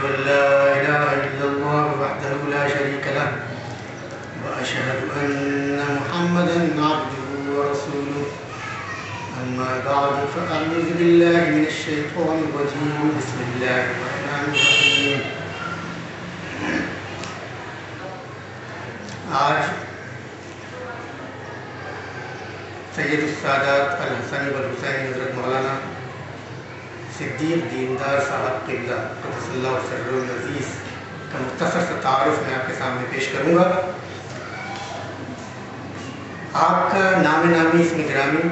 أن لا إله إلا الله وحده لا شريك له وأشهد أن محمدا عبده ورسوله أما بعد فأعوذ بالله من الشيطان الرجيم بسم الله الرحمن الرحيم آج سید السادات الحسن والحسین حضرت مولانا صدیق دیندار صاحب قبلہ قدس اللہ سرہ العزیز کا مختصر سا تعارف میں آپ کے سامنے پیش کروں گا۔ آپ کا نام نامی اسم گرامی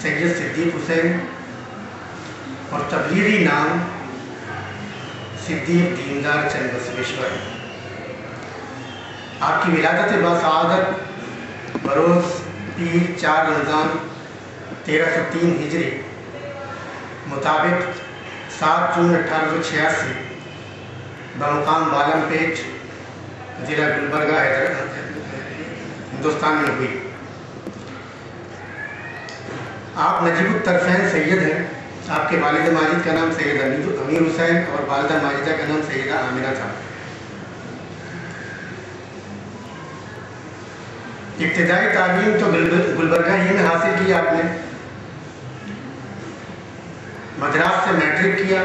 سید صدیق حسین اور تبلیغی نام صدیق دیندار چند بسویشور۔ آپ کی ولادت باسعادت بروز پیر 4 رمضان 1303 ہجری مطابق 7 جون 1886 بمقام بالم پیٹ ضلع گلبرگہ ہندوستان میں ہوئی۔ آپ نجیب الطرفین سید ہیں۔ آپ کے والد ماجد کا نام سید امیر حسین اور والدہ ماجدہ کا نام سیدہ آمنہ تھا۔ ابتدائی تعلیم تو گلبرگہ ہی میں حاصل کی آپ نے، مدراس سے میٹرک کیا،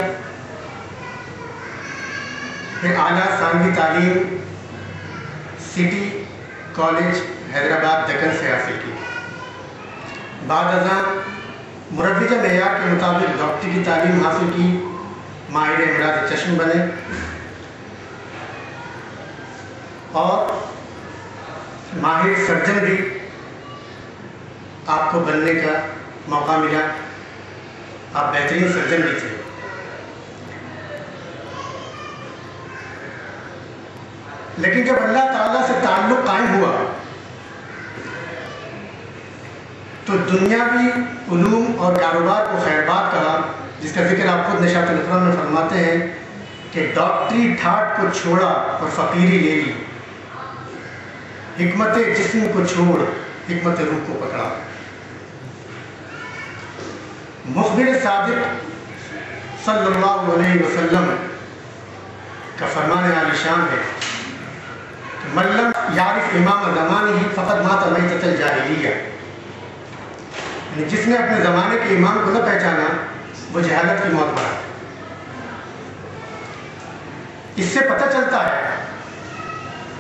پھر اعلیٰ ثانوی تعلیم سٹی کالج حیدرآباد دکن سے حاصل کی۔ بعد ازاں مروجہ معیار کے مطابق ڈاکٹری کی تعلیم حاصل کی، ماہر امراض چشم بنے اور ماہر سرجن بھی آپ کو بننے کا موقع ملا۔ آپ بہترین سرجن بھی تھے۔ لیکن جب اللہ تعالیٰ سے تعلق قائم ہوا تو دنیاوی علوم اور کاروبار کو خیرباد کہا، جس کا ذکر آپ خود نشاط الاقلام میں فرماتے ہیں کہ ڈاکٹری ٹھاٹ کو چھوڑا اور فقیری لے لی، حکمت جسم کو چھوڑ حکمت روح کو پکڑا۔ مخبر صادق صلی اللہ علیہ وسلم کا فرمان عالی شان ہے کہ من لم یعرف امام زمانہ فقد مات میتۃ الجاہلیہ، یعنی جس نے اپنے زمانے کے امام کو نہ پہچانا وہ جہالت کی موت مرا۔ اس سے پتہ چلتا ہے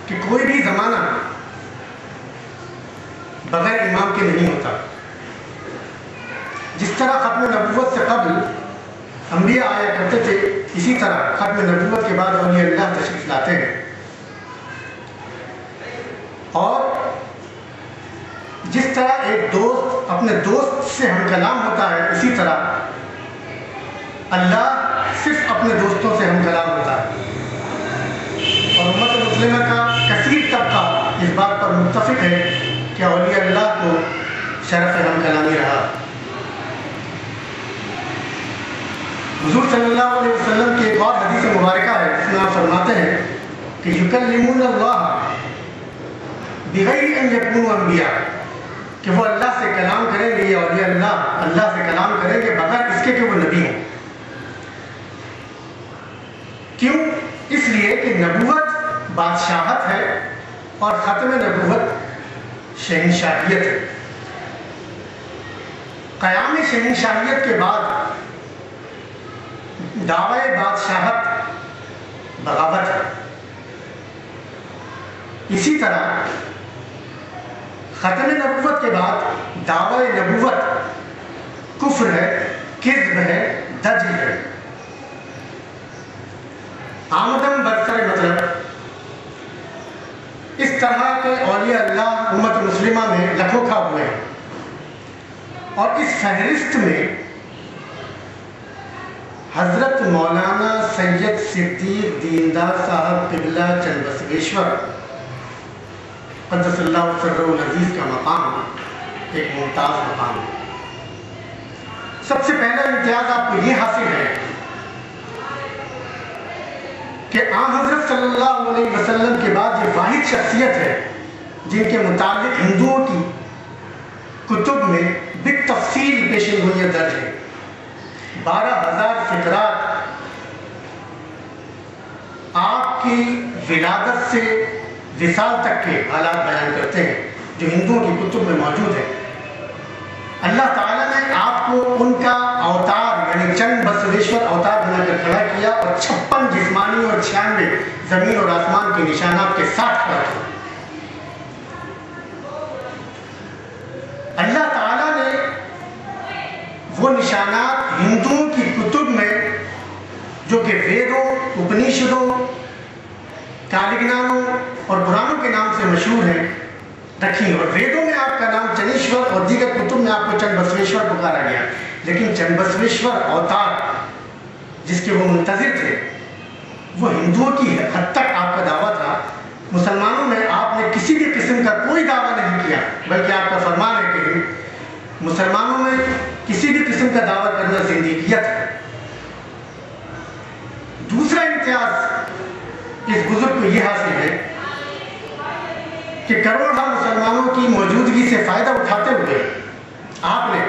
کہ کوئی بھی زمانہ بغیر امام کے نہیں ہوتا۔ جس طرح ختم نبوت سے قبل انبیاء آیا کرتے تھے، اسی طرح ختم نبوت کے بعد اولیاء اللہ تشریف لاتے ہیں۔ اور جس طرح ایک دوست اپنے دوست سے ہم کلام ہوتا ہے، اسی طرح اللہ صرف اپنے دوستوں سے ہم کلام ہوتا ہے۔ اور امت مسلمہ کا کثیر طبقہ اس بات پر متفق ہے کہ اولیاء اللہ کو شرف ہم کلامی رہا۔ حضور صلی اللہ علیہ وسلم کی ایک اور حدیث مبارکہ ہے جس میں آپ فرماتے ہیں کہ یکلمون اللہ بغیر ان یکونوا انبیاء، کہ وہ اللہ سے کلام کریں گے، یا اولیاء اللہ سے کلام کریں گے بغیر اس کے کہ وہ نبی ہوں۔ کیوں؟ اس لیے کہ نبوت بادشاہت ہے اور ختم نبوت شہنشاہیت ہے۔ قیام شہنشاہیت کے بعد دعوی بادشاہت بغاوت ہے۔ اسی طرح ختم نبوت کے بعد دعوی نبوت کفر ہے، کذب ہے، دجل ہے۔ آمدن برسر مطلب اس طرح کے اولیاء اللہ امت مسلمہ میں لکھوں کھا ہوئے ہیں، اور اس فہرست میں حضرت مولانا سید صدیق دیندار صاحب قبلہ چند بسویشور قدس اللہ سرہ العزیز کا مقام ایک ممتاز مقام ہے۔ سب سے پہلا امتیاز آپ کو یہ حاصل ہے کہ آن حضرت صلی اللہ علیہ وسلم کے بعد یہ واحد شخصیت ہے جن کے متعلق ہندوؤں کی کتب میں بالتفصیل پیشن گوئیاں درج ہیں۔ 12,000 فقرات ولادت سے وصال تک کے حالات بیان کرتے ہیں جو ہندوؤں کی کتب میں موجود ہیں۔ اللہ تعالیٰ نے آپ کو ان کا اوتار یعنی چند بسویشور اوتار بنا کر کھڑا کیا اور 56 جسمانی اور 96 زمین اور آسمان کے نشانات کے ساتھ کھڑا کیا۔ اللہ تعالیٰ نے وہ نشانات ہندوؤں کی کتب میں جو کہ ویدوں، اپنیشدوں، کالگناموں اور پرانوں کے نام سے مشہور ہیں رکھی، اور ویدوں میں آپ کا نام چنیشور اور دیگر کتب میں آپ کو چند بسویشور پکارا گیا، لیکن چند بسویشور اوتار جس کے وہ منتظر تھے وہ ہندوؤں کی حد تک آپ کا دعویٰ تھا۔ مسلمانوں میں آپ نے کسی بھی قسم کا کوئی دعویٰ نہیں کیا، بلکہ آپ کا فرمان ہے کہ مسلمانوں میں کسی بھی قسم کا دعویٰ کرنا زندگیت ہے۔ دوسرا امتیاز اس بزرگ کو یہ حاصل ہے کہ کروڑا مسلمانوں کی موجودگی سے فائدہ اٹھاتے ہوئے آپ نے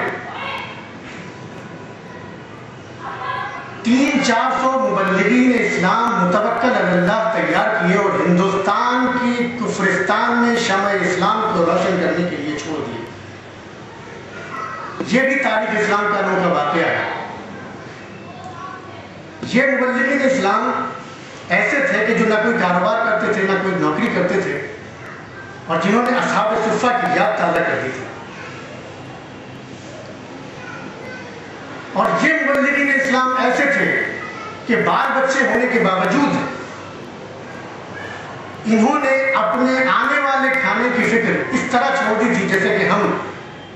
300-400 مبلغین اسلام متوکل علی اللہ تیار کیے اور ہندوستان کی کفرستان میں شمع اسلام کو روشن کرنے کے لیے چھوڑ دیے۔ یہ بھی تاریخ اسلام کا انوکھا واقعہ ہے۔ یہ مبلغین اسلام ایسے تھے کہ جو نہ کوئی کاروبار کرتے تھے نہ کوئی نوکری کرتے تھے، اور جنہوں نے اصحاب صفہ کی یاد تازہ کر دی تھی، اور یہ مبلغین اسلام ایسے تھے کہ بال بچے ہونے کے باوجود انہوں نے اپنے آنے والے کھانے کی فکر اس طرح چھوڑ دی تھی جیسے کہ ہم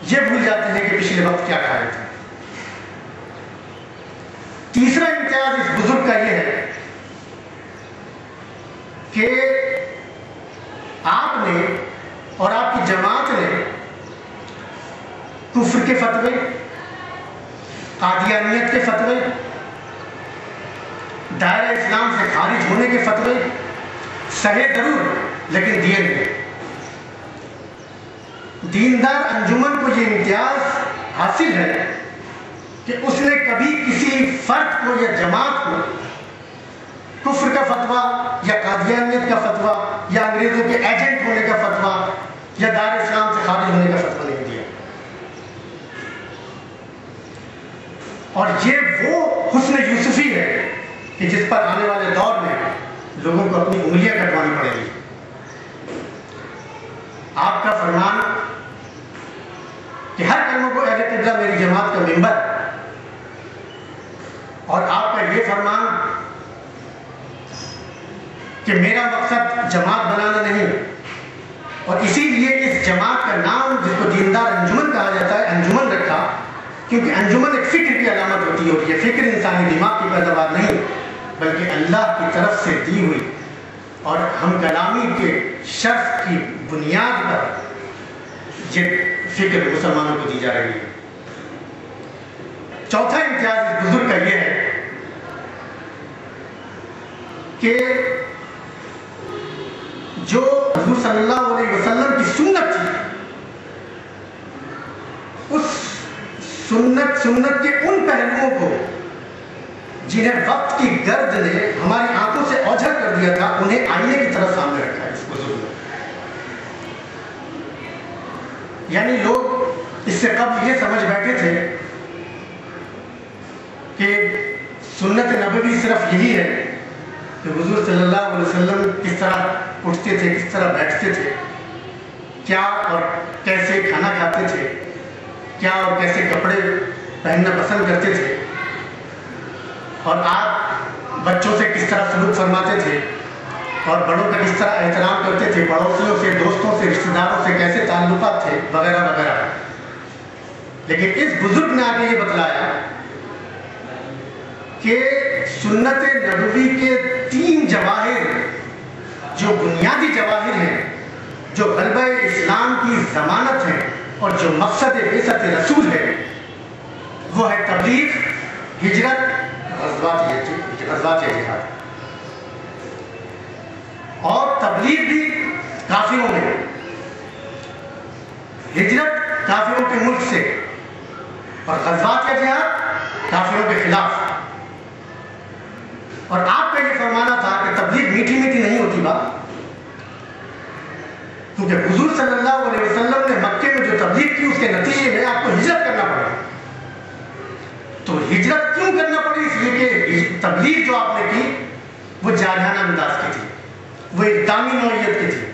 یہ بھول جاتے ہیں کہ پچھلے وقت کیا کھائے تھے۔ تیسرا امتیاز اس بزرگ کا یہ ہے کہ آپ نے اور آپ کی جماعت نے کفر کے فتوے، قادیانیت کے فتوے، دائرہ اسلام سے خارج ہونے کے فتوے سہے ضرور لیکن دیے نہیں۔ دیندار انجمن کو یہ امتیاز حاصل ہے کہ اس نے کبھی کسی فرد کو یا جماعت کو کفر کا فتویٰ یا قادیانیت کا فتویٰ یا انگریزوں کے ایجنٹ ہونے کا فتویٰ یا دار اسلام سے خارج ہونے کا فتویٰ نہیں دیا۔ اور یہ وہ حسن یوسفی ہے کہ جس پر آنے والے دور میں لوگوں کو اپنی انگلیاں کٹوانی پڑے گی۔ آپ کا فرمان کہ ہر کلمہ کو اہل قبلہ میری جماعت کا ممبر، اور آپ کا یہ فرمان کہ میرا مقصد جماعت بنانا نہیں، اور اسی لیے اس جماعت کا نام جس کو دیندار انجمن کہا جاتا ہے انجمن رکھا، کیونکہ انجمن ایک فکر کی علامت ہوتی ہے، اور یہ فکر انسانی دماغ کی پیداوار نہیں بلکہ اللہ کی طرف سے دی ہوئی اور ہم کلامی کے شرف کی بنیاد پر یہ فکر مسلمانوں کو دی جا رہی ہے۔ چوتھا امتیاز اس بزرگ کا یہ ہے کہ جو حضور صلی اللہ علیہ وسلم کی سنت تھی، اس سنت کے ان پہلوؤں کو جنہیں وقت کی گرد نے ہماری آنکھوں سے اوجھل کر دیا تھا، انہیں آئینے کی طرح سامنے رکھا ہے اس بزرگ نے۔ یعنی لوگ اس سے قبل یہ سمجھ بیٹھے تھے کہ سنت نبوی صرف یہی ہے کہ حضور صلی اللہ علیہ وسلم کس طرح اٹھتے تھے، کس طرح بیٹھتے تھے، کیا اور کیسے کھانا کھاتے تھے، کیا اور کیسے کپڑے پہننا پسند کرتے تھے، اور آپ بچوں سے کس طرح سلوک فرماتے تھے، اور بڑوں کا کس طرح احترام کرتے تھے، پڑوسیوں سے، دوستوں سے، رشتہ داروں سے کیسے تعلقات تھے، وغیرہ وغیرہ۔ لیکن اس بزرگ نے آگے یہ بتلایا کہ سنت نبوی کے 3 جواہر جو بنیادی جواہر ہیں، جو غلبہ اسلام کی ضمانت ہے اور جو مقصد بعثت رسول ہے، وہ ہے تبلیغ، ہجرت، غزوات جہاد۔ اور تبلیغ بھی کافروں میں، ہجرت کافروں کے ملک سے، اور غزوات کا جہاد کافروں کے خلاف۔ اور آپ کا یہ فرمانا تھا کہ تبلیغ میٹھی میٹھی نہیں ہوتی بات، کیونکہ حضور صلی اللہ علیہ وسلم نے مکے میں جو تبلیغ کی اس کے نتیجے میں آپ کو ہجرت کرنا پڑا. تو ہجرت کیوں کرنا پڑی؟ اس لیے کہ تبلیغ جو آپ نے کی وہ جارحانہ انداز کی تھی، وہ اقدامی نوعیت کی تھی،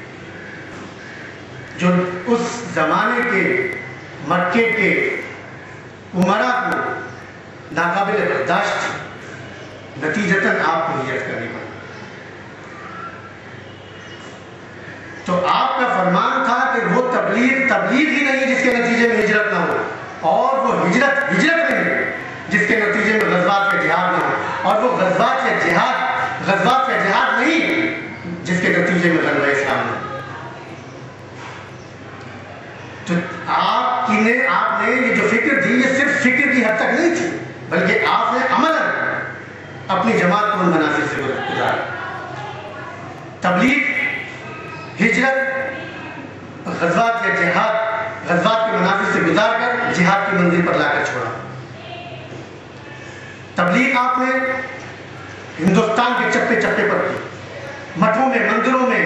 جو اس زمانے کے مکے کے عمرا کو ناقابل برداشت تھی. نتیجتاً آپ کو ہجرت کرنی پڑی. تو آپ کا فرمان تھا کہ وہ تبلیغ ہی نہیں جس کے نتیجے میں ہجرت نہ ہو، اور وہ ہجرت نہیں جس کے نتیجے میں غزوات کا جہاد نہ ہو، اور وہ غزوات کا جہاد نہیں جس کے نتیجے میں غلبہ اسلام نہ ہو. تو آپ نے یہ جو فکر تھی یہ صرف فکر کی حد تک نہیں تھی، بلکہ آپ نے عملاً اپنی جماعت کو ان منازل سے گزارا. تبلیغ، ہجرت، غزوات یا جہاد، غزوات کے منازل سے گزار کر جہاد کی منزل پر لا کر چھوڑا. تبلیغ آپ نے ہندوستان کے چپے چپے پر کی، مٹھوں میں، مندروں میں،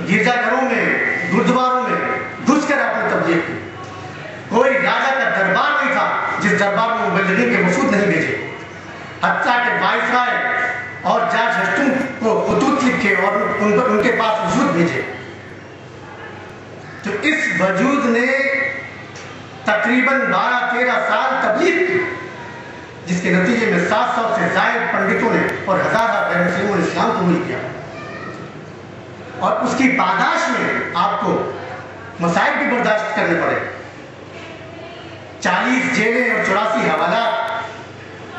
گرجا گھروں میں، گردواروں میں گھس کر آپ نے تبلیغ کی. کوئی راجا کا دربار نہیں تھا جس دربار میں مبلغین کے وفود نہیں بھیجے، حتیٰ کہ وائسرائے اور جارج ہسٹن کو خطوط لکھے اور ان کے پاس وفود بھیجے. تو اس وجود نے تقریباً 12-13 سال تبلیغ کی، جس کے نتیجے میں 700 سے زائد پنڈتوں نے اور ہزارہ غیر مسلموں نے اسلام قبول کیا. اور اس کی پاداش میں آپ کو مسائل بھی برداشت کرنے پڑے. 40 جیلیں اور 84 حوالات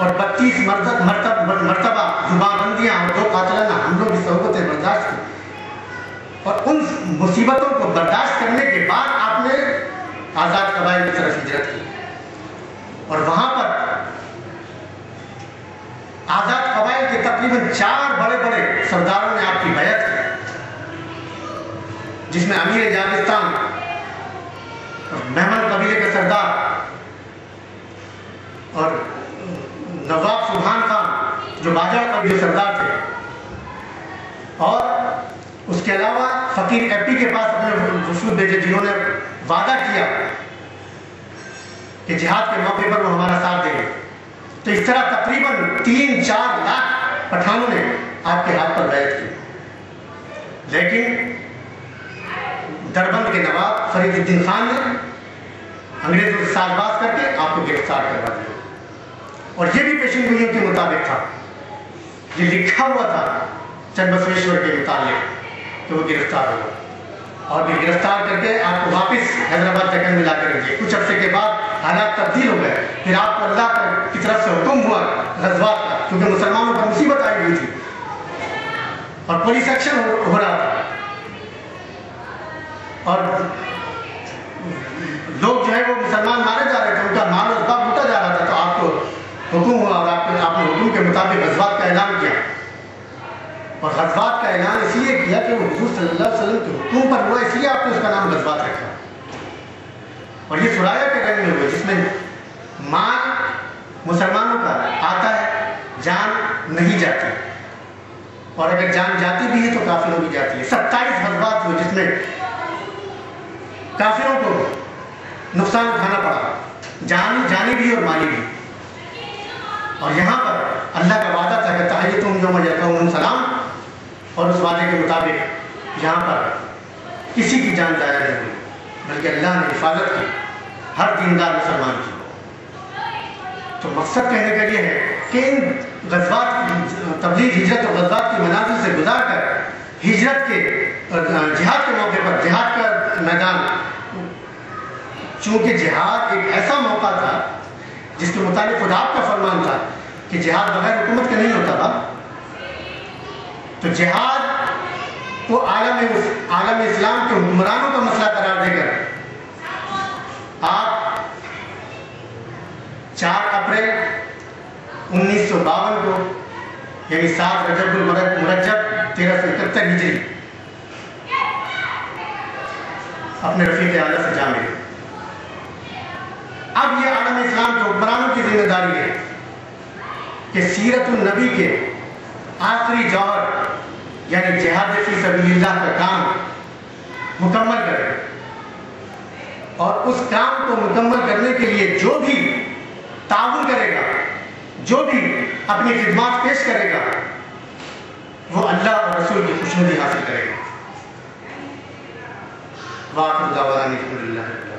اور 32 مرتبہ زبان بندیاں اور 2 قاتلانہ حملوں کی صحبتیں برداشت کی. اور ان مصیبتوں کو برداشت کرنے کے بعد آپ نے آزاد قبائل کی طرف ہجرت کی، اور وہاں پر آزاد قبائل کے تقریباً 4 بڑے بڑے سرداروں نے آپ کی بیعت کی، جس میں امیر جاگستان، مہمن قبیلے کے سردار اور نواب سبحان خان جو باجوڑ قبیلے کے سردار تھے، اور اس کے علاوہ فقیر ایپی کے پاس اپنے وفود بھیجے جنہوں نے وعدہ کیا کہ جہاد کے موقع پر وہ ہمارا ساتھ دیں گے. تو اس طرح تقریباً 3-4 لاکھ پٹھانوں نے آپ کے ہاتھ پر بیعت کی. لیکن دربند کے نواب فرید الدین خان نے انگریزوں سے ساز باز کر کے آپ کو گرفتار کروا دیا. اور یہ بھی پیشن گوئیوں کے مطابق تھا، یہ لکھا ہوا تھا چند بسویشور کے متعلق کہ وہ گرفتار ہوا، اور بھی گرفتار کر کے آپ کو واپس حیدرآباد دکن میں لا کر رکھیے. کچھ عرصے کے بعد حالات تبدیل ہو گئے. پھر آپ کو اللہ کی طرف سے حکم ہوا غزوات کا، کیونکہ مسلمانوں پر مصیبت آئی ہوئی تھی اور پولیس ایکشن ہو رہا تھا، اور لوگ جو ہے وہ مسلمان مارے جا رہے تھے، ان کا مال و اسباب لوٹا جا رہا تھا. تو آپ کو حکم ہوا اور آپ نے حکم کے مطابق غزوات کا اعلان کیا. اور غزوات کا اعلان اس لیے کیا کہ وہ حضور صلی اللہ علیہ وسلم کے حکم پر ہوا، اس لیے آپ نے اس کا نام غزوات رکھا. اور یہ سرایا کے رنگ میں ہوئے، جس میں مال مسلمانوں کا آتا ہے، جان نہیں جاتی، اور اگر جان جاتی بھی ہے تو کافروں کی جاتی ہے. 27 غزوات ہوئے جس میں کافروں کو نقصان اٹھانا پڑا، جانی بھی اور مالی بھی. اور یہاں پر اللہ کا وعدہ تھا کہ تحیتم یوم یلقاکم سلام، اور اس وعدے کے مطابق یہاں پر کسی کی جان ضائع نہیں ہوئی، بلکہ اللہ نے حفاظت کی ہر دیندار مسلمان کی. تو مقصد کہنے کا یہ ہے کہ ان غزوات، تبلیغ، ہجرت اور غزوات کی منازل سے گزار کر ہجرت کے جہاد کے موقع پر، جہاد کا میدان، چونکہ جہاد ایک ایسا موقع تھا جس کے متعلق خدا آپ کا فرمان تھا کہ جہاد بغیر حکومت کے نہیں ہوتا تھا. تو جہاد کو عالم اسلام کے حکمرانوں کا مسئلہ قرار دے کر آپ 4 اپریل 1952 کو، یعنی 7 رجب المرجب 1371 ہجری، اپنے رفیق اعلیٰ سے جا ملے. اب یہ عالم اسلام کے حکمرانوں کی ذمہ داری ہے کہ سیرت النبی کے آخری جوہر یعنی جہاد فی سبیل اللہ کا کام مکمل کرے، اور اس کام کو مکمل کرنے کے لیے جو بھی تعاون کرے گا، جو بھی اپنی خدمات پیش کرے گا، وہ اللہ اور رسول کی خوشنودی حاصل کرے گا۔ وآخر دعوانا الحمدللہ۔